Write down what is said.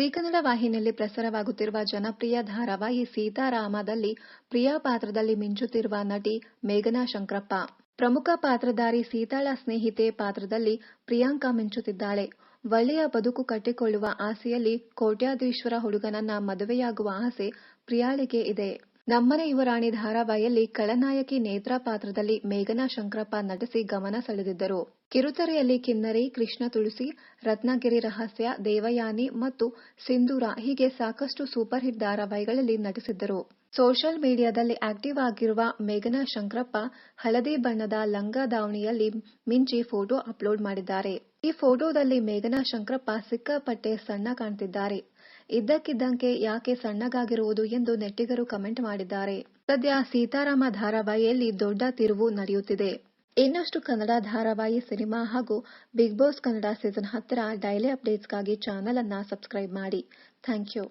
ಜೀ ಕನ್ನಡ ವಾಹಿನಿಯಲ್ಲಿ ಪ್ರಸಾರವಾಗುತ್ತಿರುವ ಜನಪ್ರಿಯ ಧಾರಾವಾಹಿ ಸೀತಾರಾಮದಲ್ಲಿ ಪ್ರಿಯಾ ಪಾತ್ರದಲ್ಲಿ ಮಿಂಚುತ್ತಿರುವ ನಟಿ ಮೇಘನಾ ಶಂಕರಪ್ಪ. ಪ್ರಮುಖ ಪಾತ್ರಧಾರಿ ಸೀತಾಳ ಸ್ನೇಹಿತೆ ಪಾತ್ರದಲ್ಲಿ ಪ್ರಿಯಾಂಕಾ ಮಿಂಚುತ್ತಿದ್ದಾಳೆ. ಒಳ್ಳೆಯ ಬದುಕು ಕಟ್ಟಿಕೊಳ್ಳುವ ಆಸೆಯಲ್ಲಿ ಕೋಟ್ಯಾಧೀಶ್ವರ ಹುಡುಗನನ್ನ ಮದುವೆಯಾಗುವ ಆಸೆ ಪ್ರಿಯಾಳಿಗೆ ಇದೆ. ನಮ್ಮನೆ ಯುವರಾಣಿ ಧಾರಾವಾಹಿಯಲ್ಲಿ ಖಳನಾಯಕಿ ನೇತ್ರಾ ಪಾತ್ರದಲ್ಲಿ ಮೇಘನಾ ಶಂಕರಪ್ಪ ನಟಿಸಿ ಗಮನ ಸೆಳೆದಿದ್ದರು. ಕಿರುತೆರೆಯಲ್ಲಿ ಕಿನ್ನರಿ, ಕೃಷ್ಣ ತುಳಸಿ, ರತ್ನಗಿರಿ ರಹಸ್ಯ, ದೇವಯಾನಿ ಮತ್ತು ಸಿಂಧೂರ ಹೀಗೆ ಸಾಕಷ್ಟು ಸೂಪರ್ ಹಿಟ್ ಧಾರಾವಾಹಿಗಳಲ್ಲಿ ನಟಿಸಿದ್ದರು. ಸೋಷಿಯಲ್ ಮೀಡಿಯಾದಲ್ಲಿ ಆಕ್ಟಿವ್ ಆಗಿರುವ ಮೇಘನಾ ಶಂಕರಪ್ಪ ಹಳದಿ ಬಣ್ಣದ ಲಂಗ ದಾವಣಿಯಲ್ಲಿ ಮಿಂಚಿ ಫೋಟೋ ಅಪ್ಲೋಡ್ ಮಾಡಿದ್ದಾರೆ. ಈ ಫೋಟೋದಲ್ಲಿ ಮೇಘನಾ ಶಂಕರಪ್ಪ ಸಿಕ್ಕಾಪಟ್ಟೆ ಸಣ್ಣ ಕಾಣ್ತಿದ್ದಾರೆ. ಇದ್ದಕ್ಕಿದ್ದಂತೆ ಯಾಕೆ ಸಣ್ಣಗಾಗಿರುವುದು ಎಂದು ನೆಟ್ಟಿಗರು ಕಮೆಂಟ್ ಮಾಡಿದ್ದಾರೆ. ಸದ್ಯ ಸೀತಾರಾಮ ಧಾರಾವಾಹಿಯಲ್ಲಿ ದೊಡ್ಡ ತಿರುವು ನಡೆಯುತ್ತಿದೆ. ಇನ್ನಷ್ಟು ಕನ್ನಡ ಧಾರಾವಾಹಿ, ಸಿನಿಮಾ ಹಾಗೂ ಬಿಗ್ ಬಾಸ್ ಕನ್ನಡ ಸೀಸನ್ 10ರ ಡೈಲಿ ಅಪ್ಡೇಟ್ಸ್ಗಾಗಿ ಚಾನೆಲ್ ಅನ್ನ ಸಬ್ಸ್ಕ್ರೈಬ್ ಮಾಡಿ. Thank you.